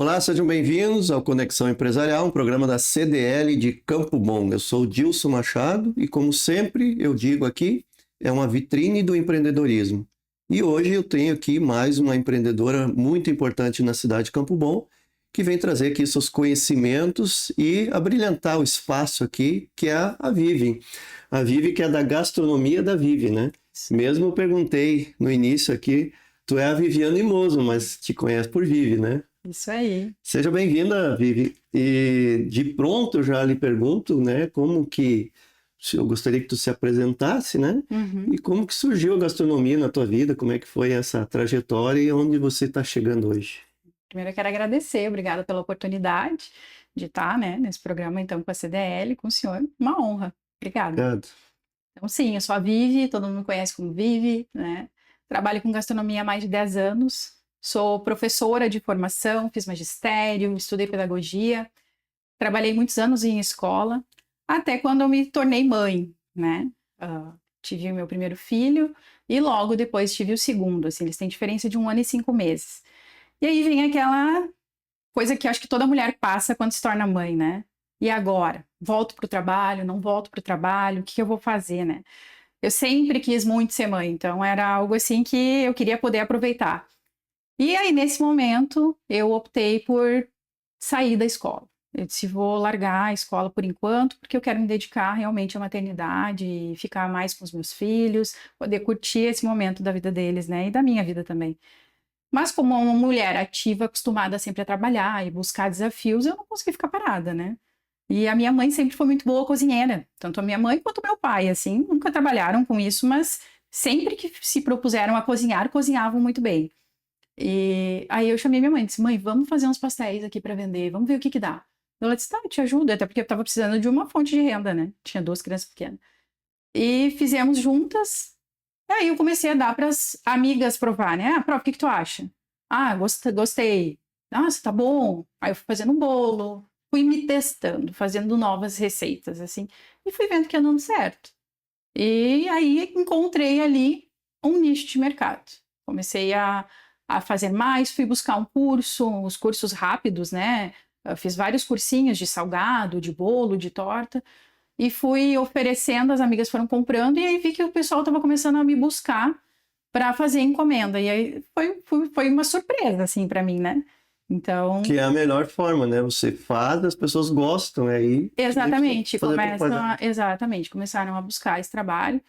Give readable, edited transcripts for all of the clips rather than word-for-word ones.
Olá, sejam bem-vindos ao Conexão Empresarial, um programa da CDL de Campo Bom. Eu sou o Dilson Machado e, como sempre, eu digo aqui, é uma vitrine do empreendedorismo. E hoje eu tenho aqui mais uma empreendedora muito importante na cidade de Campo Bom, que vem trazer aqui seus conhecimentos e abrilhantar o espaço aqui, que é a Vivi. A Vivi, que é da gastronomia da Vivi, né? Mesmo eu perguntei no início aqui, tu é a Viviane Mozo, mas te conhece por Vivi, né? Isso aí. Seja bem-vinda, Vivi. E de pronto eu já lhe pergunto, né, como que eu gostaria que tu se apresentasse, né? E como que surgiu a gastronomia na tua vida? Como é que foi essa trajetória e onde você está chegando hoje? Primeiro eu quero agradecer, obrigada pela oportunidade de estar, né, nesse programa, então, com a CDL, com o senhor. Uma honra. Obrigada. Obrigado. Então, sim, eu sou a Vivi, todo mundo me conhece como Vivi, né? Trabalho com gastronomia há mais de 10 anos. Sou professora de formação, fiz magistério, estudei pedagogia. Trabalhei muitos anos em escola, até quando eu me tornei mãe, né? Tive o meu primeiro filho e logo depois tive o segundo, assim, eles têm diferença de 1 ano e 5 meses. E aí vem aquela coisa que eu acho que toda mulher passa quando se torna mãe, né? E agora? Volto pro trabalho, não volto pro trabalho, o que eu vou fazer, né? Eu sempre quis muito ser mãe, então era algo assim que eu queria poder aproveitar. E aí, nesse momento, eu optei por sair da escola. Eu disse, vou largar a escola por enquanto, porque eu quero me dedicar realmente à maternidade e ficar mais com os meus filhos, poder curtir esse momento da vida deles, né? E da minha vida também. Mas como uma mulher ativa, acostumada sempre a trabalhar e buscar desafios, eu não consegui ficar parada, né? E a minha mãe sempre foi muito boa cozinheira, tanto a minha mãe quanto o meu pai, assim, nunca trabalharam com isso, mas sempre que se propuseram a cozinhar, cozinhavam muito bem. E aí eu chamei minha mãe, disse, mãe, vamos fazer uns pastéis aqui para vender, vamos ver o que que dá. Ela disse, tá, eu te ajudo, até porque eu tava precisando de uma fonte de renda, né? Tinha 2 crianças pequenas. E fizemos juntas. E aí eu comecei a dar para as amigas provar, né? Ah, prova, o que que tu acha? Ah, gostei. Nossa, tá bom. Aí eu fui fazendo um bolo, fui me testando, fazendo novas receitas, assim, e fui vendo que ia dando certo. E aí encontrei ali um nicho de mercado. Comecei a fazer mais, fui buscar um curso, os cursos rápidos, né? Eu fiz vários cursinhos de salgado, de bolo, de torta, e fui oferecendo, as amigas foram comprando, e aí vi que o pessoal estava começando a me buscar para fazer encomenda. E aí foi uma surpresa, assim, para mim, né? Então. Que é a melhor forma, né? Você faz, as pessoas gostam, aí Exatamente, exatamente, começaram a buscar esse trabalho.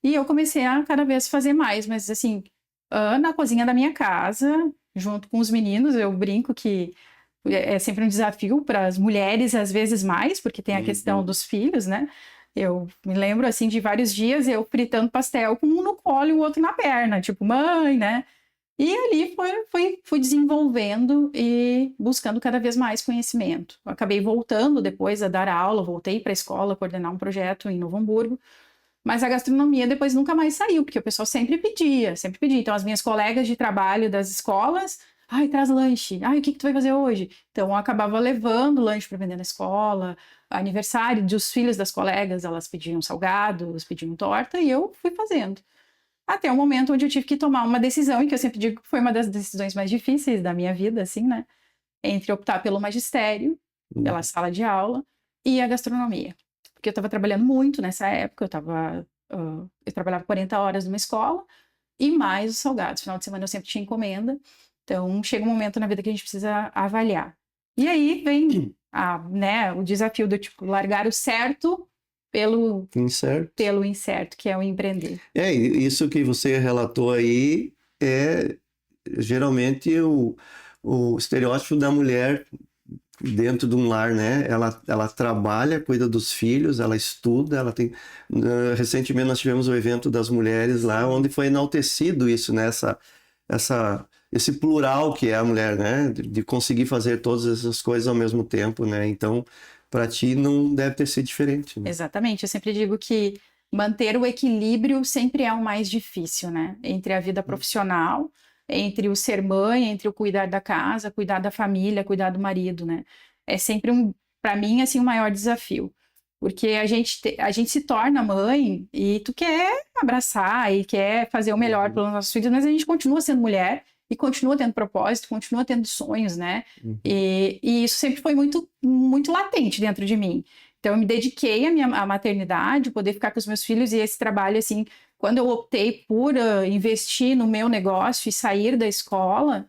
E eu comecei a cada vez fazer mais, mas assim, na cozinha da minha casa, junto com os meninos, eu brinco que é sempre um desafio para as mulheres, às vezes mais, porque tem a questão dos filhos, né? Eu me lembro, assim, de vários dias eu fritando pastel com um no colo e o outro na perna, tipo, mãe, né? E ali fui desenvolvendo e buscando cada vez mais conhecimento. Eu acabei voltando depois a dar aula, voltei para a escola coordenar um projeto em Novo Hamburgo, mas a gastronomia depois nunca mais saiu, porque o pessoal sempre pedia, sempre pedia. Então, as minhas colegas de trabalho das escolas, ai, traz lanche, ai, o que que tu vai fazer hoje? Então, eu acabava levando lanche para vender na escola, aniversário dos filhos das colegas, elas pediam salgados, pediam torta, e eu fui fazendo. Até o momento onde eu tive que tomar uma decisão, e que eu sempre digo que foi uma das decisões mais difíceis da minha vida, assim, né? Entre optar pelo magistério, pela sala de aula, e a gastronomia. Porque eu estava trabalhando muito nessa época, eu trabalhava 40 horas numa escola, e mais os salgados. Final de semana eu sempre tinha encomenda. Então, chega um momento na vida que a gente precisa avaliar. E aí vem né, o desafio do tipo, largar o certo pelo incerto, que é o empreender. Isso que você relatou aí é geralmente o estereótipo da mulher dentro de um lar, né? Ela trabalha, cuida dos filhos, ela estuda, ela tem... Recentemente nós tivemos o evento das mulheres lá, onde foi enaltecido isso, né? Esse plural que é a mulher, né? De conseguir fazer todas essas coisas ao mesmo tempo, né? Então, para ti não deve ter sido diferente, né? Exatamente, eu sempre digo que manter o equilíbrio sempre é o mais difícil, né? Entre a vida profissional, entre o ser mãe, entre o cuidar da casa, cuidar da família, cuidar do marido, né? É sempre para mim, assim, o maior desafio. Porque a gente se torna mãe e tu quer abraçar e quer fazer o melhor pelos nossos filhos, mas a gente continua sendo mulher e continua tendo propósito, continua tendo sonhos, né? Uhum. E isso sempre foi muito, muito latente dentro de mim. Então, eu me dediquei à maternidade, poder ficar com os meus filhos e esse trabalho, assim, quando eu optei por investir no meu negócio e sair da escola,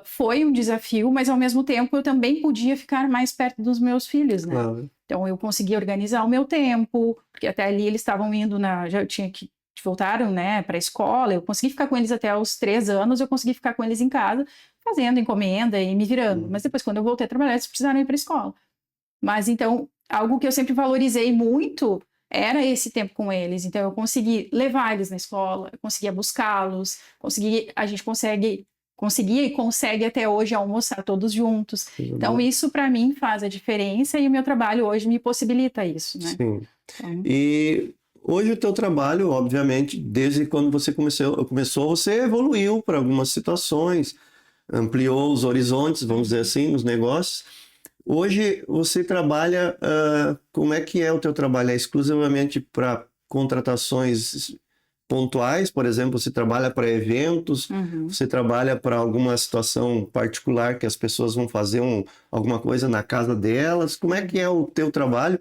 foi um desafio, mas ao mesmo tempo eu também podia ficar mais perto dos meus filhos, né? Claro. Então, eu conseguia organizar o meu tempo, porque até ali eles estavam indo já tinha que voltaram, né, para a escola, eu consegui ficar com eles até os 3 anos, eu consegui ficar com eles em casa, fazendo encomenda e me virando. Mas depois, quando eu voltei a trabalhar, eles precisaram ir para a escola. Mas então, algo que eu sempre valorizei muito era esse tempo com eles. Então, eu consegui levar eles na escola, eu conseguia buscá-los, a gente conseguia e consegue até hoje almoçar todos juntos. Então, isso para mim faz a diferença e o meu trabalho hoje me possibilita isso, né? Sim. Então... E hoje o teu trabalho, obviamente, desde quando você começou, você evoluiu para algumas situações, ampliou os horizontes, vamos dizer assim, nos negócios. Hoje você trabalha, como é que é o teu trabalho? É exclusivamente para contratações pontuais, por exemplo, você trabalha para eventos, você trabalha para alguma situação particular que as pessoas vão fazer alguma coisa na casa delas? Como é que é o teu trabalho?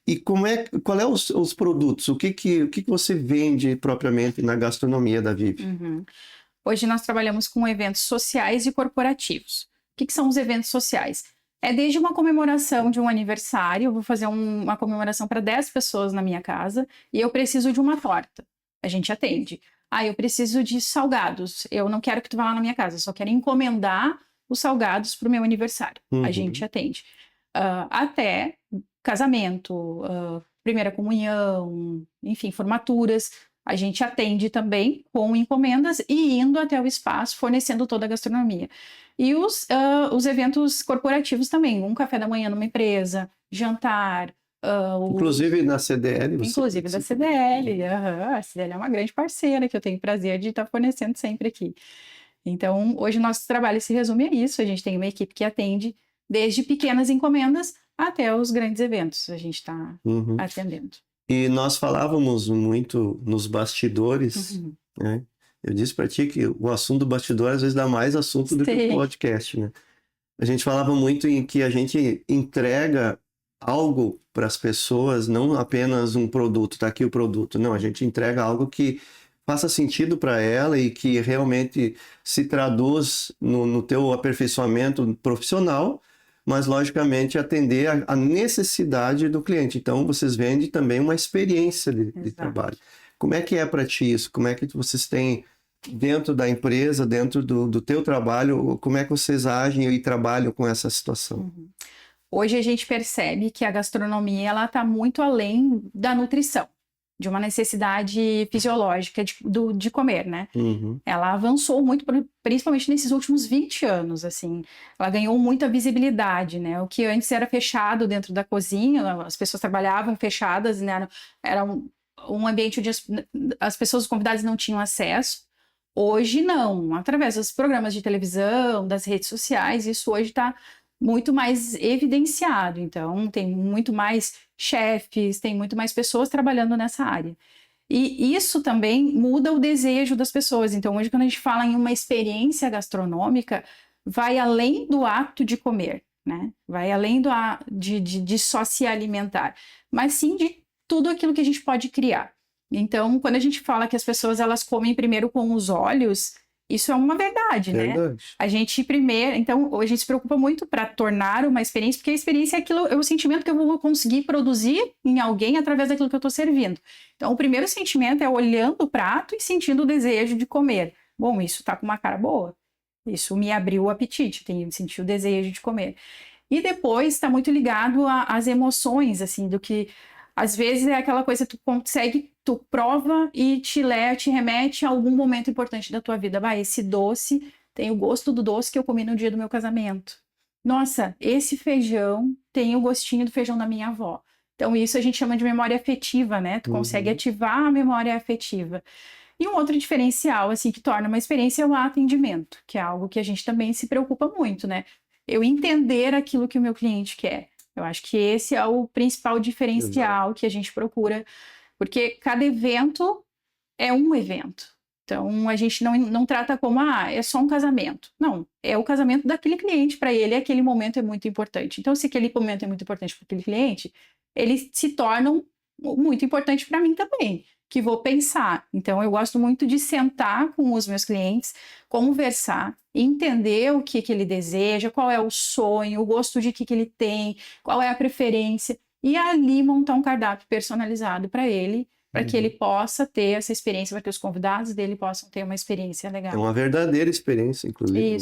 E qual é os produtos? O que você vende propriamente na gastronomia da Vivi? Hoje nós trabalhamos com eventos sociais e corporativos. O que são os eventos sociais? É desde uma comemoração de um aniversário, eu vou fazer uma comemoração para 10 pessoas na minha casa e eu preciso de uma torta. A gente atende. Eu preciso de salgados. Eu não quero que tu vá lá na minha casa, eu só quero encomendar os salgados para o meu aniversário. A gente atende. Até casamento, primeira comunhão, enfim, formaturas. A gente atende também com encomendas e indo até o espaço, fornecendo toda a gastronomia. E os eventos corporativos também, um café da manhã numa empresa, jantar. Inclusive na CDL. Inclusive da CDL. A CDL é uma grande parceira que eu tenho o prazer de estar fornecendo sempre aqui. Então, hoje o nosso trabalho se resume a isso. A gente tem uma equipe que atende desde pequenas encomendas até os grandes eventos. A gente está atendendo. E nós falávamos muito nos bastidores, né? Eu disse para ti que o assunto do bastidor às vezes dá mais assunto do que o podcast, né? A gente falava muito em que a gente entrega algo para as pessoas, não apenas um produto, tá aqui o produto. Não, a gente entrega algo que faça sentido para ela e que realmente se traduz no teu aperfeiçoamento profissional, mas logicamente atender a necessidade do cliente. Então vocês vendem também uma experiência de trabalho. Como é que é para ti isso? Como é que vocês têm dentro da empresa, dentro do teu trabalho, como é que vocês agem e trabalham com essa situação? Hoje a gente percebe que a gastronomia ela está muito além da nutrição, de uma necessidade fisiológica de comer, né? Ela avançou muito, principalmente nesses últimos 20 anos, assim. Ela ganhou muita visibilidade, né? O que antes era fechado dentro da cozinha, as pessoas trabalhavam fechadas, né? Era um ambiente onde as pessoas, os convidados não tinham acesso. Hoje não, através dos programas de televisão, das redes sociais, isso hoje está muito mais evidenciado. Então, tem muito mais chefes, tem muito mais pessoas trabalhando nessa área. E isso também muda o desejo das pessoas. Então, hoje, quando a gente fala em uma experiência gastronômica, vai além do ato de comer, né? Vai além de só se alimentar, mas sim de tudo aquilo que a gente pode criar. Então, quando a gente fala que as pessoas elas comem primeiro com os olhos, isso é uma verdade, né? A gente primeiro, então, a gente se preocupa muito para tornar uma experiência, porque a experiência é o sentimento que eu vou conseguir produzir em alguém através daquilo que eu estou servindo. Então, o primeiro sentimento é olhando o prato e sentindo o desejo de comer. Bom, isso tá com uma cara boa. Isso me abriu o apetite, senti o desejo de comer. E depois está muito ligado às emoções, assim, do que às vezes é aquela coisa que tu consegue, tu prova e te remete a algum momento importante da tua vida. Esse doce tem o gosto do doce que eu comi no dia do meu casamento. Nossa, esse feijão tem o gostinho do feijão da minha avó. Então isso a gente chama de memória afetiva, né? Tu consegue ativar a memória afetiva. E um outro diferencial, assim, que torna uma experiência é o atendimento, que é algo que a gente também se preocupa muito, né? Eu entender aquilo que o meu cliente quer. Eu acho que esse é o principal diferencial que a gente procura, porque cada evento é um evento. Então, a gente não trata como, é só um casamento. Não, é o casamento daquele cliente. Para ele, aquele momento é muito importante. Então, se aquele momento é muito importante para aquele cliente, eles se tornam muito importante para mim também, que vou pensar. Então, eu gosto muito de sentar com os meus clientes, conversar, entender o que ele deseja, qual é o sonho, o gosto de que ele tem, qual é a preferência, e ali montar um cardápio personalizado para ele, para que ele possa ter essa experiência, para que os convidados dele possam ter uma experiência É legal. uma verdadeira experiência, inclusive.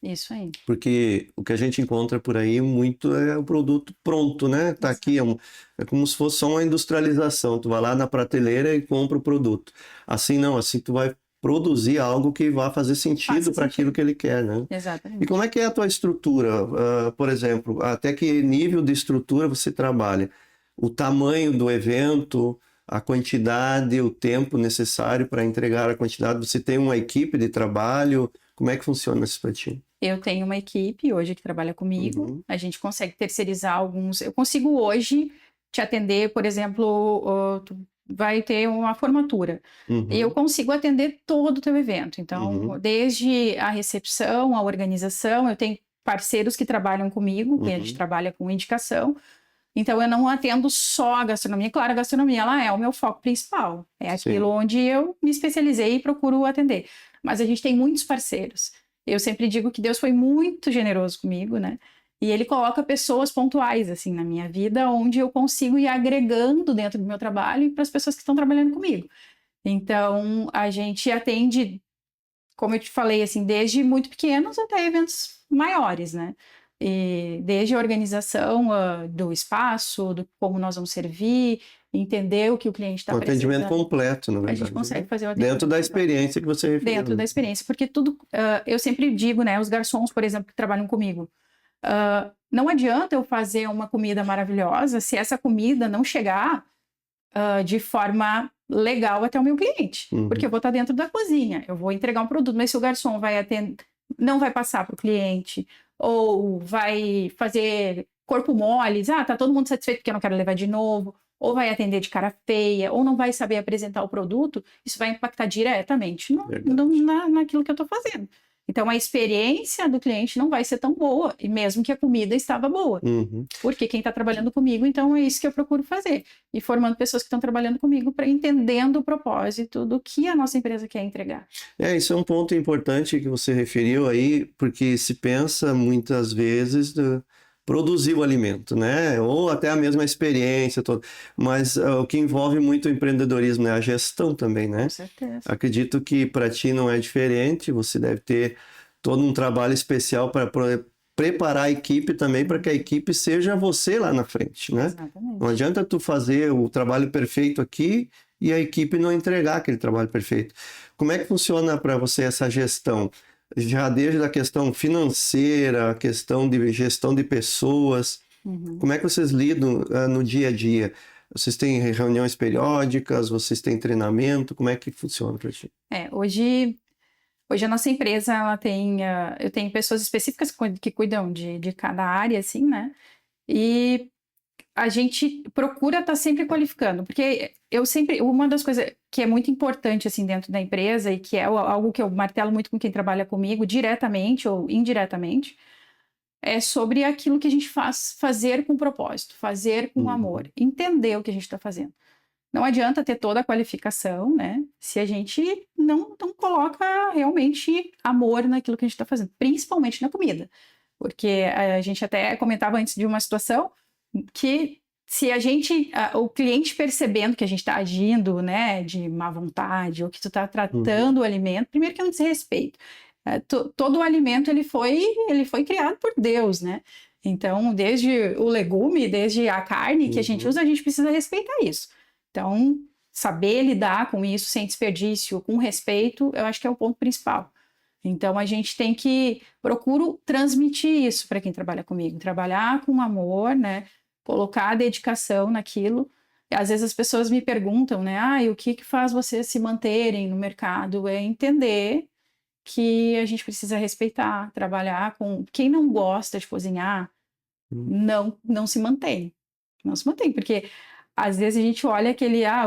Isso aí. Porque o que a gente encontra por aí muito é o produto pronto, né? Tá aqui, é como se fosse só uma industrialização. Tu vai lá na prateleira e compra o produto. Assim não, assim tu vai produzir algo que vai fazer sentido para aquilo que ele quer, né? Exatamente. E como é que é a tua estrutura? Por exemplo, até que nível de estrutura você trabalha? O tamanho do evento, a quantidade, o tempo necessário para entregar a quantidade. Você tem uma equipe de trabalho? Como é que funciona isso para ti? Eu tenho uma equipe hoje que trabalha comigo. A gente consegue terceirizar alguns. Eu consigo hoje te atender, por exemplo, tu vai ter uma formatura. E eu consigo atender todo o teu evento. Então, desde a recepção, a organização, eu tenho parceiros que trabalham comigo, que a gente trabalha com indicação. Então, eu não atendo só a gastronomia. Claro, a gastronomia ela é o meu foco principal. É aquilo onde eu me especializei e procuro atender. Mas a gente tem muitos parceiros. Eu sempre digo que Deus foi muito generoso comigo, né? E Ele coloca pessoas pontuais, assim, na minha vida, onde eu consigo ir agregando dentro do meu trabalho e para as pessoas que estão trabalhando comigo. Então, a gente atende, como eu te falei, assim, desde muito pequenos até eventos maiores, né? E desde a organização do espaço, do como nós vamos servir, entender o que o cliente está precisando. Um atendimento completo, na verdade. A gente consegue fazer o atendimento dentro da experiência que você referiu. Dentro da experiência, porque tudo, eu sempre digo, né, os garçons, por exemplo, que trabalham comigo, não adianta eu fazer uma comida maravilhosa se essa comida não chegar de forma legal até o meu cliente, porque eu vou estar dentro da cozinha, eu vou entregar um produto, mas se o garçom vai atender, não vai passar para o cliente, ou vai fazer corpo mole, tá todo mundo satisfeito porque eu não quero levar de novo, ou vai atender de cara feia, ou não vai saber apresentar o produto, isso vai impactar diretamente naquilo que eu estou fazendo. Então, a experiência do cliente não vai ser tão boa, e mesmo que a comida estava boa. Porque quem está trabalhando comigo, então é isso que eu procuro fazer. E formando pessoas que estão trabalhando comigo para entendendo o propósito do que a nossa empresa quer entregar. Isso é um ponto importante que você referiu aí, porque se pensa muitas vezes produzir o alimento, né? Ou até a mesma experiência toda. Mas o que envolve muito o empreendedorismo é a gestão também, né? Com certeza. Acredito que para ti não é diferente, você deve ter todo um trabalho especial para preparar a equipe também para que a equipe seja você lá na frente, né? Exatamente. Não adianta tu fazer o trabalho perfeito aqui e a equipe não entregar aquele trabalho perfeito. Como é que funciona para você essa gestão? Já desde a questão financeira, a questão de gestão de pessoas, como é que vocês lidam no dia a dia? Vocês têm reuniões periódicas, vocês têm treinamento, como é que funciona para ti? Hoje a nossa empresa, ela tem, eu tenho pessoas específicas que cuidam de cada área, assim, né? E a gente procura estar sempre qualificando, porque uma das coisas que é muito importante, assim, dentro da empresa e que é algo que eu martelo muito com quem trabalha comigo, diretamente ou indiretamente, é sobre aquilo que a gente fazer com propósito, fazer com amor, entender o que a gente está fazendo. Não adianta ter toda a qualificação, né? Se a gente não coloca realmente amor naquilo que a gente está fazendo, principalmente na comida. Porque a gente até comentava antes de uma situação que se o cliente percebendo que a gente está agindo, né, de má vontade, ou que tu está tratando o alimento, primeiro que é um desrespeito. Todo o alimento ele foi criado por Deus, né? Então, desde o legume, desde a carne que a gente usa, a gente precisa respeitar isso. Então, saber lidar com isso sem desperdício, com respeito, eu acho que é o ponto principal. Então, a gente procuro transmitir isso para quem trabalha comigo, trabalhar com amor, né? Colocar a dedicação naquilo. E, às vezes as pessoas me perguntam, né? O que faz vocês se manterem no mercado? É entender que a gente precisa respeitar, trabalhar com... Quem não gosta de cozinhar, não se mantém. Não se mantém, porque Às vezes a gente olha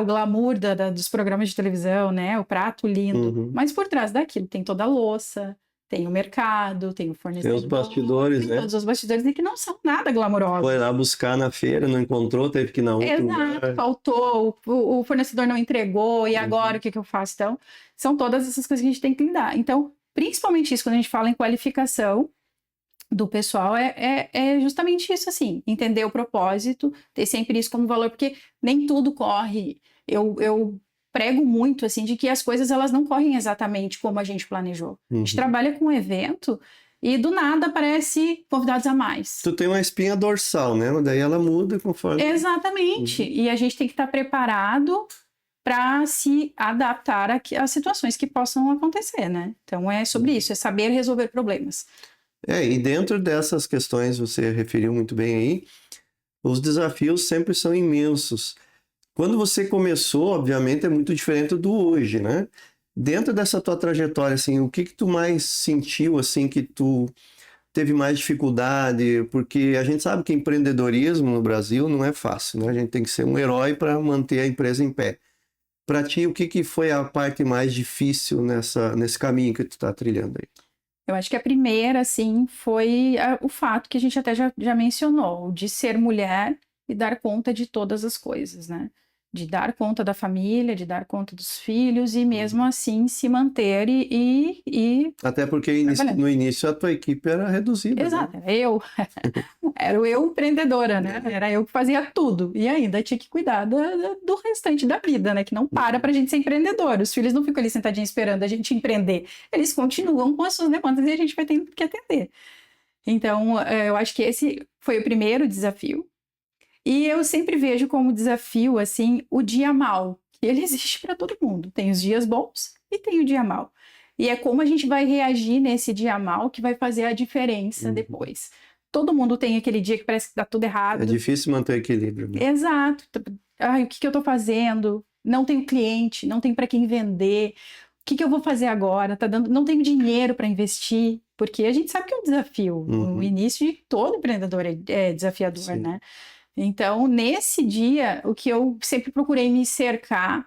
o glamour dos programas de televisão, né? O prato lindo. Mas por trás daquilo tem toda a louça, tem o mercado, tem o Tem fornecedor, os bastidores, tem né? todos os bastidores e que não são nada glamourosos. Foi lá buscar na feira, não encontrou, teve que ir na outro Exato, lugar. faltou, o fornecedor não entregou, e agora o que eu faço? Então, são todas essas coisas que a gente tem que lidar. Então, principalmente isso, quando a gente fala em qualificação do pessoal, é justamente isso, assim, entender o propósito, ter sempre isso como valor, porque nem tudo corre. Eu prego muito, assim, de que as coisas, elas não correm exatamente como a gente planejou. A gente trabalha com um evento e do nada aparece convidados a mais. Tu tem uma espinha dorsal, né? Daí ela muda conforme... Exatamente. E a gente tem que estar preparado para se adaptar às situações que possam acontecer, né? Então é sobre isso, é saber resolver problemas. E dentro dessas questões, você referiu muito bem aí, os desafios sempre são imensos. Quando você começou, obviamente, é muito diferente do hoje, né? Dentro dessa tua trajetória, assim, o que tu mais sentiu, assim, que tu teve mais dificuldade? Porque a gente sabe que empreendedorismo no Brasil não é fácil, né? A gente tem que ser um herói para manter a empresa em pé. Para ti, o que foi a parte mais difícil nesse caminho que tu está trilhando aí? Eu acho que a primeira, assim, foi o fato que a gente até já mencionou, de ser mulher e dar conta de todas as coisas, né? De dar conta da família, de dar conta dos filhos e mesmo assim se manter e Até porque no início a tua equipe era reduzida, exato, né? era eu empreendedora, né? Era eu que fazia tudo e ainda tinha que cuidar do restante da vida, né? Que não para pra gente ser empreendedor. Os filhos não ficam ali sentadinhos esperando a gente empreender. Eles continuam com as suas demandas e a gente vai ter que atender. Então, eu acho que esse foi o primeiro desafio. E eu sempre vejo como desafio, assim, o dia mal, que ele existe para todo mundo. Tem os dias bons e tem o dia mal. E é como a gente vai reagir nesse dia mal que vai fazer a diferença depois. Todo mundo tem aquele dia que parece que dá tudo errado. É difícil manter o equilíbrio, né? Exato. Ai, o que eu estou fazendo? Não tenho cliente, não tenho para quem vender. O que eu vou fazer agora? Não tenho dinheiro para investir, porque a gente sabe que é um desafio. O início de todo empreendedor é desafiador, Sim. né? Então, nesse dia, o que eu sempre procurei me cercar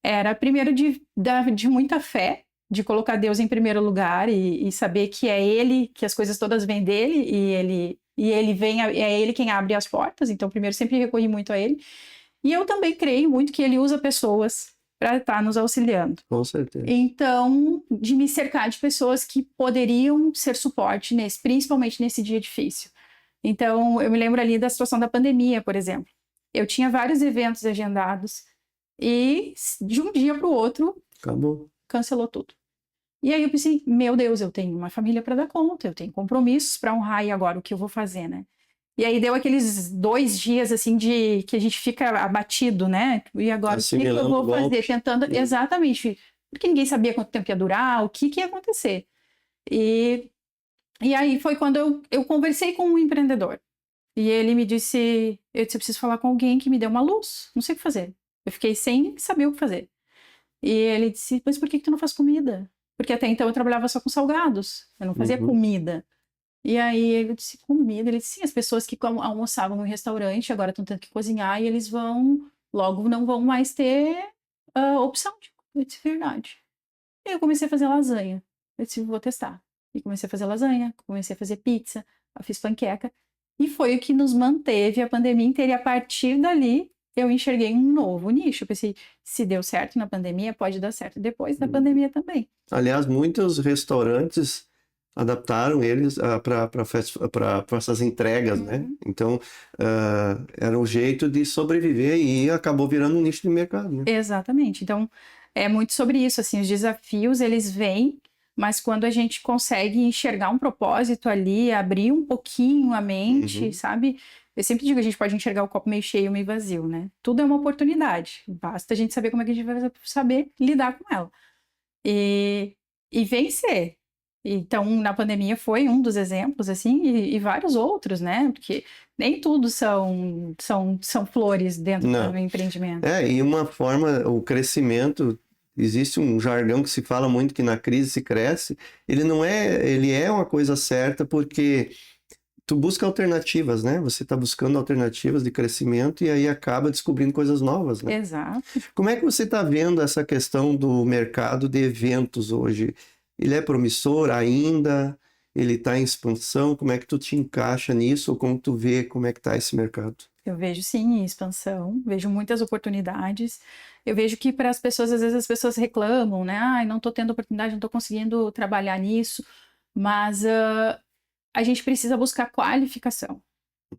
era, primeiro, de muita fé, de colocar Deus em primeiro lugar e saber que é Ele, que as coisas todas vêm dele e ele vem, é Ele quem abre as portas. Então, primeiro, sempre recorri muito a Ele. E eu também creio muito que Ele usa pessoas para estar nos auxiliando. Com certeza. Então, de me cercar de pessoas que poderiam ser suporte, principalmente nesse dia difícil. Então, eu me lembro ali da situação da pandemia, por exemplo. Eu tinha vários eventos agendados e de um dia para o outro, acabou, cancelou tudo. E aí eu pensei, meu Deus, eu tenho uma família para dar conta, eu tenho compromissos para honrar e agora o que eu vou fazer, né? E aí deu aqueles 2 dias assim de que a gente fica abatido, né? E agora o que eu vou fazer? Tentando, exatamente, porque ninguém sabia quanto tempo ia durar, o que ia acontecer. E aí foi quando eu conversei com um empreendedor. E ele me disse, eu preciso falar com alguém que me dê uma luz, não sei o que fazer. Eu fiquei sem saber o que fazer. E ele disse, mas por que tu não faz comida? Porque até então eu trabalhava só com salgados, eu não fazia comida. E aí ele disse, comida? Ele disse, sim, as pessoas que almoçavam em restaurante agora estão tendo que cozinhar e eles logo não vão mais ter opção. Eu disse, verdade. E eu comecei a fazer lasanha. Eu disse, vou testar. E comecei a fazer lasanha, comecei a fazer pizza, eu fiz panqueca. E foi o que nos manteve a pandemia inteira. E a partir dali, eu enxerguei um novo nicho. Eu pensei, se deu certo na pandemia, pode dar certo depois da pandemia também. Aliás, muitos restaurantes adaptaram eles para essas entregas, né? Então, era um jeito de sobreviver e acabou virando um nicho de mercado, né? Exatamente. Então, é muito sobre isso, assim, os desafios, eles vêm, mas quando a gente consegue enxergar um propósito ali, abrir um pouquinho a mente, sabe? Eu sempre digo, a gente pode enxergar o copo meio cheio, meio vazio, né? Tudo é uma oportunidade, basta a gente saber como é que a gente vai saber lidar com ela. E vencer. Então, na pandemia foi um dos exemplos, assim, e vários outros, né? Porque nem tudo são flores dentro do empreendimento. E uma forma, o crescimento, existe um jargão que se fala muito que na crise se cresce, ele é uma coisa certa porque tu busca alternativas, né? Você está buscando alternativas de crescimento e aí acaba descobrindo coisas novas, né? Exato. Como é que você está vendo essa questão do mercado de eventos hoje? Ele é promissor ainda? Ele está em expansão? Como é que tu te encaixa nisso? Ou como tu vê como é que está esse mercado? Eu vejo sim expansão, vejo muitas oportunidades. Eu vejo que para as pessoas, às vezes as pessoas reclamam, né? Ai, não estou tendo oportunidade, não estou conseguindo trabalhar nisso. Mas a gente precisa buscar qualificação.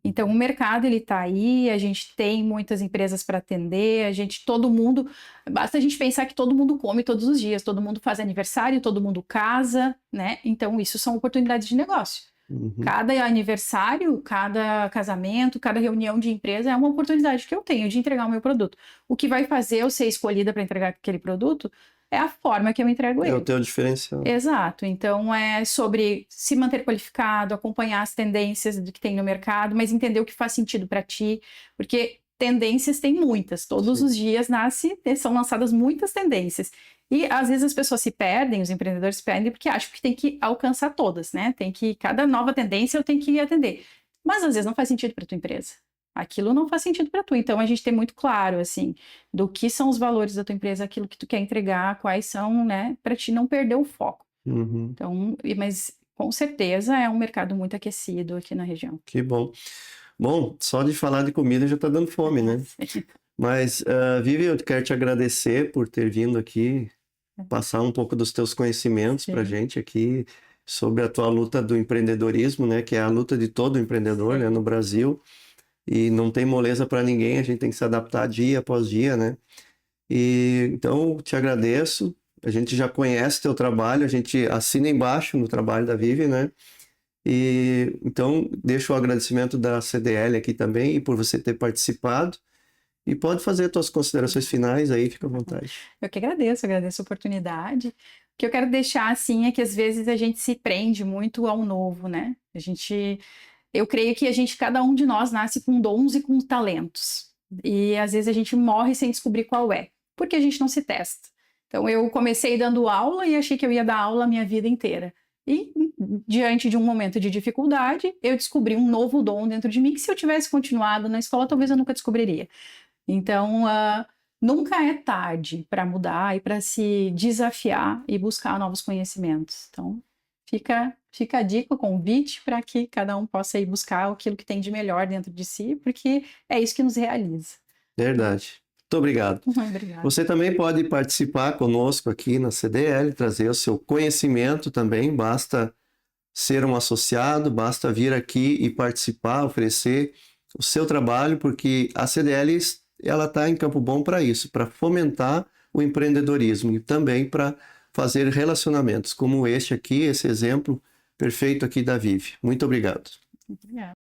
Então, o mercado ele está aí, a gente tem muitas empresas para atender, todo mundo, basta a gente pensar que todo mundo come todos os dias, todo mundo faz aniversário, todo mundo casa, né? Então, isso são oportunidades de negócio. Uhum. Cada aniversário, cada casamento, cada reunião de empresa é uma oportunidade que eu tenho de entregar o meu produto. O que vai fazer eu ser escolhida para entregar aquele produto é a forma que eu entrego É o ele. teu diferencial. Exato. Então, é sobre se manter qualificado, acompanhar as tendências do que tem no mercado, mas entender o que faz sentido para ti, porque tendências tem muitas. Todos Sim. os dias são lançadas muitas tendências. E às vezes as pessoas se perdem, os empreendedores se perdem, porque acham que tem que alcançar todas, né? Cada nova tendência eu tenho que atender. Mas às vezes não faz sentido para tua empresa. Aquilo não faz sentido para tu. Então a gente tem muito claro, assim, do que são os valores da tua empresa, aquilo que tu quer entregar, quais são, né, para ti não perder o foco. Uhum. Então, mas com certeza é um mercado muito aquecido aqui na região. Que bom. Bom, só de falar de comida já está dando fome, né? Mas, Vivi, eu quero te agradecer por ter vindo aqui, passar um pouco dos teus conhecimentos para a Sim. gente aqui sobre a tua luta do empreendedorismo, né? Que é a luta de todo empreendedor, Sim. né, no Brasil. E não tem moleza para ninguém, a gente tem que se adaptar dia após dia, né? E então, te agradeço. A gente já conhece teu trabalho, a gente assina embaixo no trabalho da Vivi, né? E então, deixo o agradecimento da CDL aqui também e por você ter participado. E pode fazer tuas considerações finais aí, fica à vontade. Eu que agradeço a oportunidade. O que eu quero deixar, assim, é que às vezes a gente se prende muito ao novo, né? Eu creio que cada um de nós nasce com dons e com talentos. E às vezes a gente morre sem descobrir qual é, porque a gente não se testa. Então eu comecei dando aula e achei que eu ia dar aula a minha vida inteira. E diante de um momento de dificuldade, eu descobri um novo dom dentro de mim que se eu tivesse continuado na escola, talvez eu nunca descobriria. Então, nunca é tarde para mudar e para se desafiar e buscar novos conhecimentos. Então, fica a dica, o convite para que cada um possa ir buscar aquilo que tem de melhor dentro de si, porque é isso que nos realiza. Verdade. Muito obrigado. Obrigada. Você também pode participar conosco aqui na CDL, trazer o seu conhecimento também, basta ser um associado, basta vir aqui e participar, oferecer o seu trabalho, porque a CDL ela está em Campo Bom para isso, para fomentar o empreendedorismo e também para fazer relacionamentos como este aqui, esse exemplo perfeito aqui da Vivi. Muito obrigado. Obrigada.